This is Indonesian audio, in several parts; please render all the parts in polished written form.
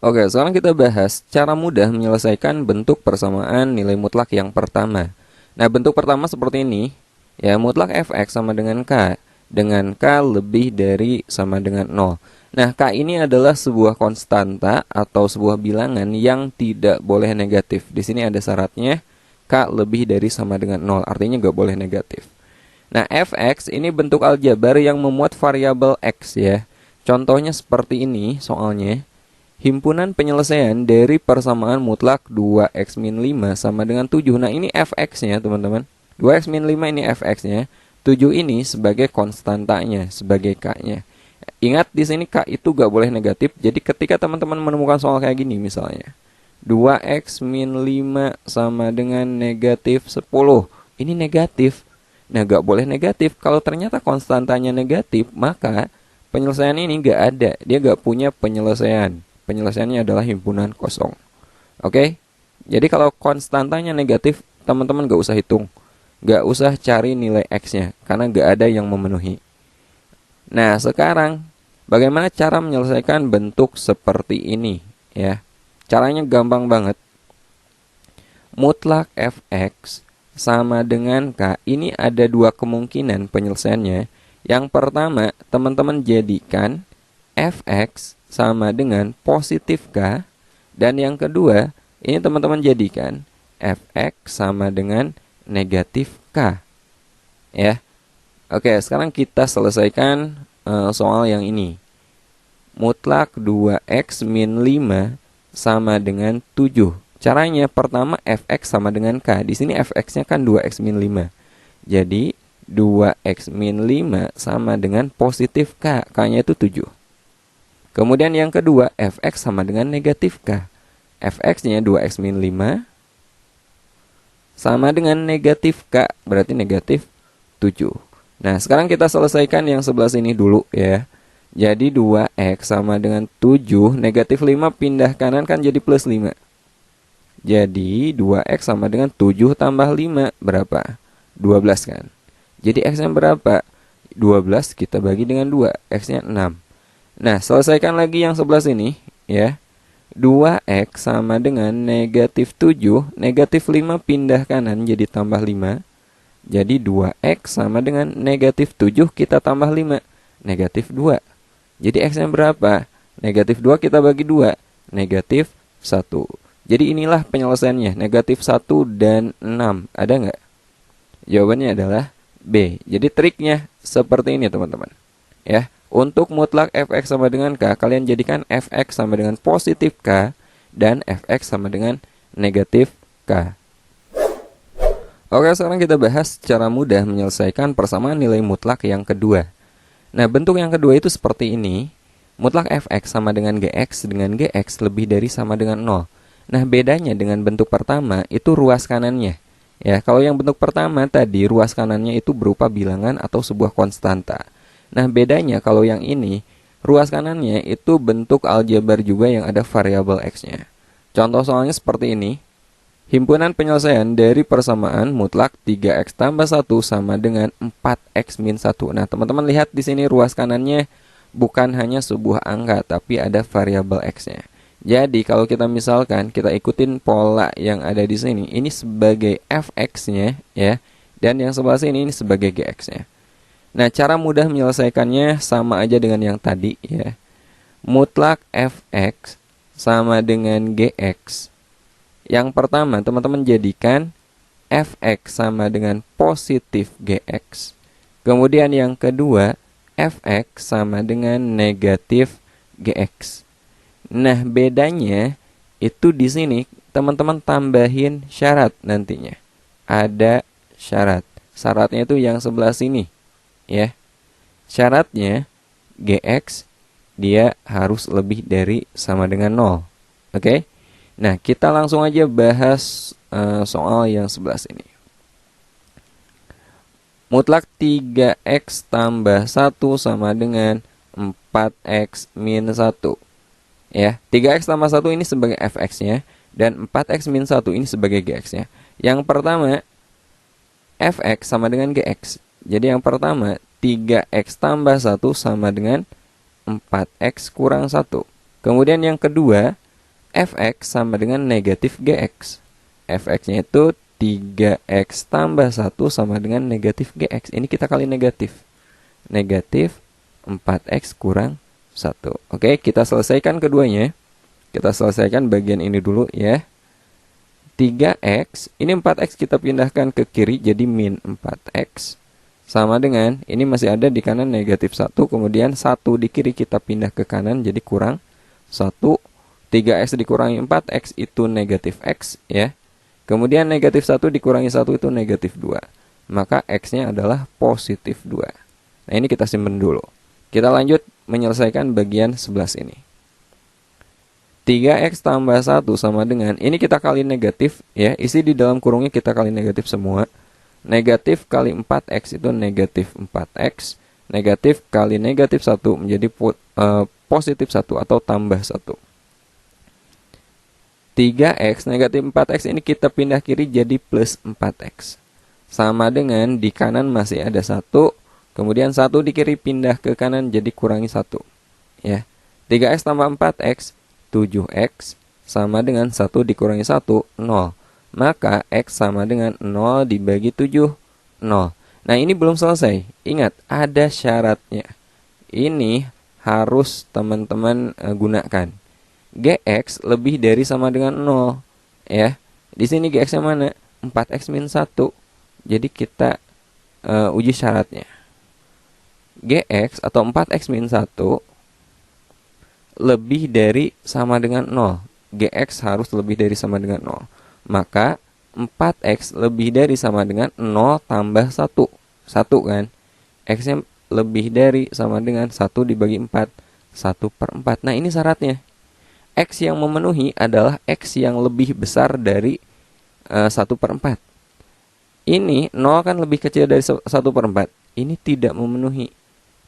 Oke, sekarang kita bahas cara mudah menyelesaikan bentuk persamaan nilai mutlak yang pertama. Nah, bentuk pertama seperti ini, ya, mutlak fx sama dengan k lebih dari sama dengan 0. Nah, k ini adalah sebuah konstanta atau sebuah bilangan yang tidak boleh negatif. Di sini ada syaratnya, k lebih dari sama dengan 0, artinya nggak boleh negatif. Nah, fx ini bentuk aljabar yang memuat variabel x, ya. Contohnya seperti ini soalnya. Himpunan penyelesaian dari persamaan mutlak 2x min 5 sama dengan 7. Nah, ini fx-nya, teman-teman. 2x min 5 ini fx-nya. 7 ini sebagai konstantanya, sebagai k-nya. Ingat, di sini k itu gak boleh negatif. Jadi ketika teman-teman menemukan soal kayak gini misalnya. 2x min 5 sama dengan negatif 10. Ini negatif. Nah, gak boleh negatif. Kalau ternyata konstantanya negatif, maka penyelesaian ini gak ada. Dia gak punya penyelesaian. Penyelesaiannya adalah himpunan kosong. Oke? Jadi kalau konstantanya negatif, teman-teman gak usah hitung. Gak usah cari nilai x-nya, karena gak ada yang memenuhi. Nah, sekarang bagaimana cara menyelesaikan bentuk seperti ini? Ya, caranya gampang banget. Mutlak fx sama dengan k. Ini ada dua kemungkinan penyelesaiannya. Yang pertama, teman-teman jadikan fx sama dengan positif k, dan yang kedua ini teman-teman jadikan fx sama dengan negatif k, ya. Oke, sekarang kita selesaikan soal yang ini. Mutlak 2x min 5 sama dengan 7. Caranya pertama fx sama dengan k. Di sini fx-nya kan 2x min 5. Jadi 2x min 5 sama dengan positif k. K-nya itu 7. Kemudian yang kedua, fx sama dengan negatif k. Fx-nya 2x min 5 sama dengan negatif k, berarti negatif 7. Nah, sekarang kita selesaikan yang sebelah sini dulu, ya. Jadi 2x sama dengan 7, negatif 5 pindah kanan kan jadi plus 5. Jadi 2x sama dengan 7 tambah 5, berapa? 12 kan. Jadi x-nya berapa? 12 kita bagi dengan 2, x-nya 6. Nah, selesaikan lagi yang sebelah sini, ya. 2x sama dengan negatif 7, negatif 5 pindah kanan jadi tambah 5. Jadi 2x sama dengan negatif 7 kita tambah 5, negatif 2. Jadi x-nya berapa? Negatif 2 kita bagi 2, negatif 1. Jadi inilah penyelesaiannya, negatif 1 dan 6. Ada nggak? Jawabannya adalah B. Jadi triknya seperti ini, teman-teman. Ya. Untuk mutlak fx sama dengan k, kalian jadikan fx sama dengan positif k dan fx sama dengan negatif k. Oke, sekarang kita bahas cara mudah menyelesaikan persamaan nilai mutlak yang kedua. Nah, bentuk yang kedua itu seperti ini. Mutlak fx sama dengan gx lebih dari sama dengan 0. Nah, bedanya dengan bentuk pertama itu ruas kanannya. Ya, kalau yang bentuk pertama tadi ruas kanannya itu berupa bilangan atau sebuah konstanta. Nah, bedanya kalau yang ini, ruas kanannya itu bentuk aljabar juga yang ada variabel x-nya. Contoh soalnya seperti ini. Himpunan penyelesaian dari persamaan mutlak 3x tambah 1 sama dengan 4x min 1. Nah, teman-teman lihat di sini ruas kanannya bukan hanya sebuah angka, tapi ada variabel x-nya. Jadi, kalau kita misalkan kita ikutin pola yang ada di sini, ini sebagai fx-nya, ya, dan yang sebelah sini ini sebagai gx-nya. Nah, cara mudah menyelesaikannya sama aja dengan yang tadi, ya. Mutlak fx sama dengan gx. Yang pertama, teman-teman jadikan fx sama dengan positif gx. Kemudian yang kedua, fx sama dengan negatif gx. Nah, bedanya itu di sini teman-teman tambahin syarat nantinya. Ada syarat. Syaratnya itu yang sebelah sini. Ya, syaratnya gx dia harus lebih dari sama dengan 0. Oke. Nah, kita langsung aja bahas soal yang sebelah sini. Mutlak 3x tambah 1 sama dengan 4x min 1. Ya, 3x tambah 1 ini sebagai fx-nya dan 4x min 1 ini sebagai gx-nya. Yang pertama, fx sama dengan gx. Jadi yang pertama, 3x tambah 1 sama dengan 4x kurang 1. Kemudian yang kedua, fx sama dengan negatif gx. Fx-nya itu 3x tambah 1 sama dengan negatif gx. Ini kita kali negatif. Negatif 4x kurang 1. Oke, kita selesaikan keduanya. Kita selesaikan bagian ini dulu ya. 3x, ini 4x kita pindahkan ke kiri jadi min 4x. Sama dengan, ini masih ada di kanan negatif 1, kemudian 1 di kiri kita pindah ke kanan jadi kurang 1. 3x dikurangi 4x itu negatif x ya. Kemudian negatif 1 dikurangi 1 itu negatif 2. Maka x-nya adalah positif 2. Nah ini kita simpan dulu. Kita lanjut menyelesaikan bagian 11 ini. 3x tambah 1 sama dengan, ini kita kali negatif ya. Isi di dalam kurungnya kita kali negatif semua. Negatif kali 4x itu negatif 4x. Negatif kali negatif 1 menjadi positif 1 atau tambah 1. 3x negatif 4x ini kita pindah kiri jadi plus 4x. Sama dengan di kanan masih ada 1. Kemudian 1 di kiri pindah ke kanan jadi kurangi 1. Ya. 3x tambah 4x, 7x. Sama dengan 1 dikurangi 1, 0. Maka x sama dengan 0 dibagi 7, 0. Nah ini belum selesai. Ingat, ada syaratnya. Ini harus teman-teman gunakan. Gx lebih dari sama dengan 0 ya. Di sini gx-nya mana? 4x min 1. Jadi kita uji syaratnya. Gx atau 4x min 1 lebih dari sama dengan 0. Gx harus lebih dari sama dengan 0. Maka 4x lebih dari sama dengan 0 tambah 1. 1 kan? X-nya lebih dari sama dengan 1 dibagi 4. 1/4. Nah ini syaratnya. X yang memenuhi adalah X yang lebih besar dari 1/4. Ini 0 kan lebih kecil dari 1/4. Ini tidak memenuhi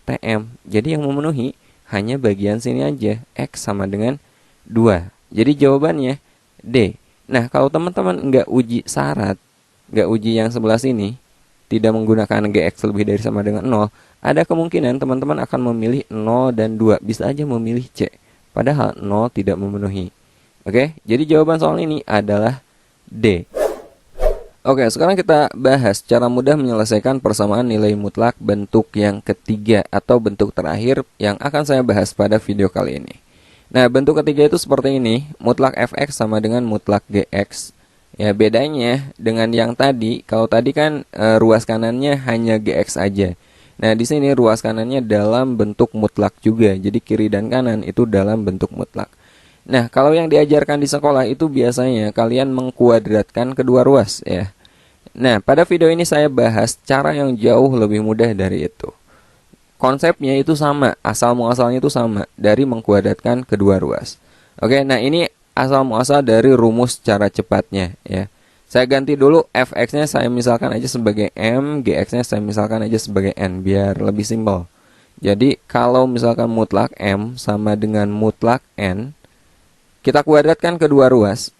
TM. Jadi yang memenuhi hanya bagian sini aja. X sama dengan 2. Jadi jawabannya D. Nah kalau teman-teman nggak uji syarat, nggak uji yang sebelah sini, tidak menggunakan Gx lebih dari sama dengan 0, ada kemungkinan teman-teman akan memilih 0 dan 2. Bisa aja memilih C. Padahal 0 tidak memenuhi. Oke, jadi jawaban soal ini adalah D. Oke, sekarang kita bahas cara mudah menyelesaikan persamaan nilai mutlak bentuk yang ketiga atau bentuk terakhir yang akan saya bahas pada video kali ini. Nah, bentuk ketiga itu seperti ini. Mutlak fx sama dengan mutlak gx. Ya, bedanya dengan yang tadi, kalau tadi kan ruas kanannya hanya gx aja. Nah, di sini ruas kanannya dalam bentuk mutlak juga. Jadi kiri dan kanan itu dalam bentuk mutlak. Nah, kalau yang diajarkan di sekolah itu biasanya kalian mengkuadratkan kedua ruas ya. Nah, pada video ini saya bahas cara yang jauh lebih mudah dari itu. Konsepnya itu sama, asal muasalnya itu sama dari mengkuadratkan kedua ruas. Oke, nah ini asal muasal dari rumus cara cepatnya ya. Saya ganti dulu fx-nya saya misalkan aja sebagai m, gx-nya saya misalkan aja sebagai n biar lebih simpel. Jadi kalau misalkan mutlak m sama dengan mutlak n, kita kuadratkan kedua ruas.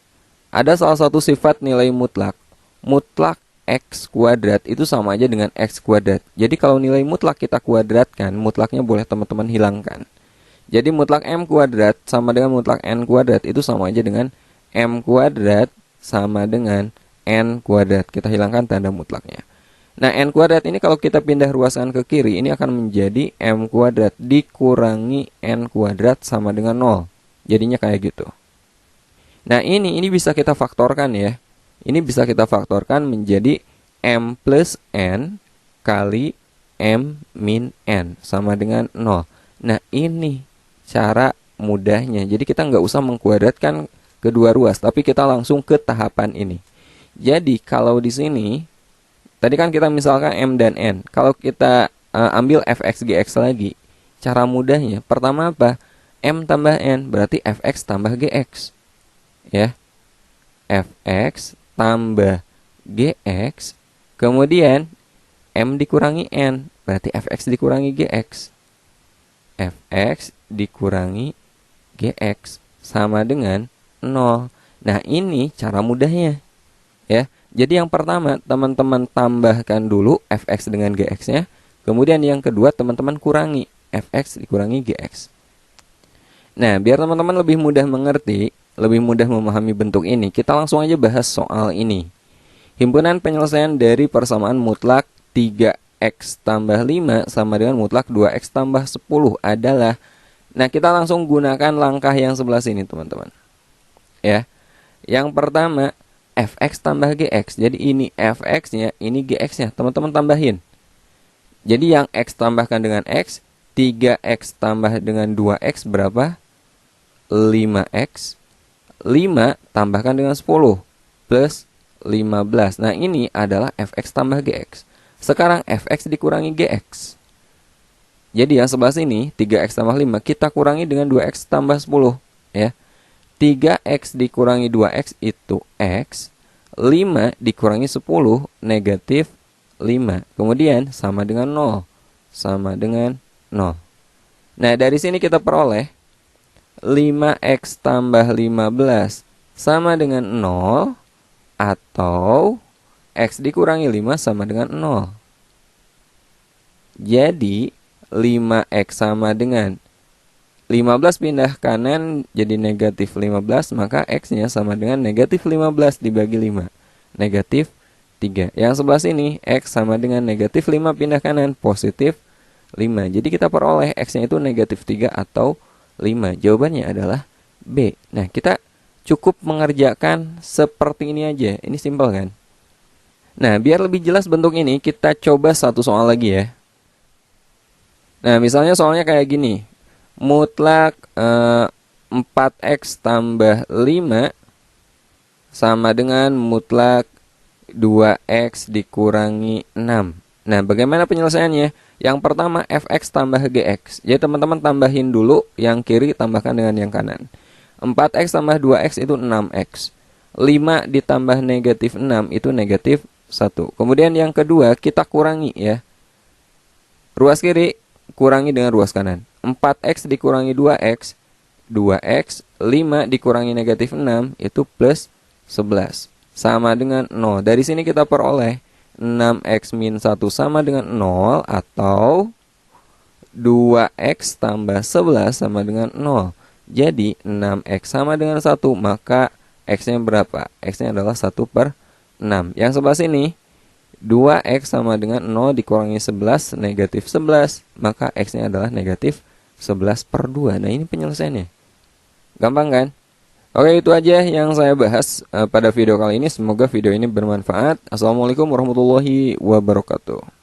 Ada salah satu sifat nilai mutlak. Mutlak x kuadrat itu sama aja dengan x kuadrat. Jadi kalau nilai mutlak kita kuadratkan, mutlaknya boleh teman-teman hilangkan. Jadi mutlak m kuadrat sama dengan mutlak n kuadrat itu sama aja dengan m kuadrat sama dengan n kuadrat. Kita hilangkan tanda mutlaknya. Nah, n kuadrat ini kalau kita pindah ruaskan ke kiri, ini akan menjadi m kuadrat dikurangi n kuadrat sama dengan 0. Jadinya kayak gitu. Nah, ini bisa kita faktorkan ya. Ini bisa kita faktorkan menjadi m plus n kali m min n sama dengan 0. Nah, ini cara mudahnya. Jadi kita nggak usah mengkuadratkan kedua ruas, tapi kita langsung ke tahapan ini. Jadi kalau di sini, tadi kan kita misalkan m dan n. Kalau kita ambil fx gx lagi, cara mudahnya, pertama apa? M tambah n, berarti fx tambah gx. Ya, fx tambah gx, kemudian m dikurangi n, berarti fx dikurangi gx. Fx dikurangi gx sama dengan 0. Nah, ini cara mudahnya. Ya. Jadi yang pertama, teman-teman tambahkan dulu fx dengan gx-nya. Kemudian yang kedua, teman-teman kurangi fx dikurangi gx. Nah, biar teman-teman lebih mudah mengerti, lebih mudah memahami bentuk ini, kita langsung aja bahas soal ini. Himpunan penyelesaian dari persamaan mutlak 3x tambah 5 sama dengan mutlak 2x tambah 10 adalah. Nah, kita langsung gunakan langkah yang sebelah sini, teman-teman. Ya. Yang pertama, fx tambah gx. Jadi ini fx-nya, ini gx-nya. Teman-teman tambahin. Jadi yang x tambahkan dengan x, 3x tambah dengan 2x berapa? 5x. 5 tambahkan dengan 10 plus 15. Nah, ini adalah fx tambah gx. Sekarang fx dikurangi gx. Jadi yang sebelah sini 3x tambah 5 kita kurangi dengan 2x tambah 10 ya. 3x dikurangi 2x itu x. 5 dikurangi 10 negatif 5. Kemudian sama dengan 0. Sama dengan 0. Nah, dari sini kita peroleh 5x tambah 15 sama dengan 0 atau x dikurangi 5 sama dengan 0. Jadi 5x sama dengan 15 pindah kanan jadi negatif 15, maka x-nya sama dengan negatif 15 dibagi 5. Negatif 3. Yang sebelah sini, x sama dengan negatif 5 pindah kanan, positif 5. Jadi kita peroleh x-nya itu negatif 3 atau 5. Jawabannya adalah B. Nah, kita cukup mengerjakan seperti ini aja. Ini simpel kan? Nah, biar lebih jelas bentuk ini, kita coba satu soal lagi ya. Nah, misalnya soalnya kayak gini. Mutlak 4x tambah 5 sama dengan mutlak 2x dikurangi 6. Nah, bagaimana penyelesaiannya? Yang pertama fx tambah gx. Jadi teman-teman tambahin dulu yang kiri tambahkan dengan yang kanan. 4x tambah 2x itu 6x. 5 ditambah negatif 6 itu negatif 1. Kemudian yang kedua kita kurangi ya. Ruas kiri kurangi dengan ruas kanan. 4x dikurangi 2x, 2x, 5 dikurangi negatif 6, itu plus 11. Sama dengan 0. Dari sini kita peroleh 6x min 1 sama dengan 0, atau 2x tambah 11 sama dengan 0. Jadi 6x sama dengan 1, maka x-nya berapa? X-nya adalah 1 per 6. Yang sebelah sini, 2x sama dengan 0 dikurangi 11, negatif 11. Maka x-nya adalah negatif 11 per 2. Nah, ini penyelesaiannya. Gampang kan? Oke, itu aja yang saya bahas pada video kali ini. Semoga video ini bermanfaat. Assalamualaikum warahmatullahi wabarakatuh.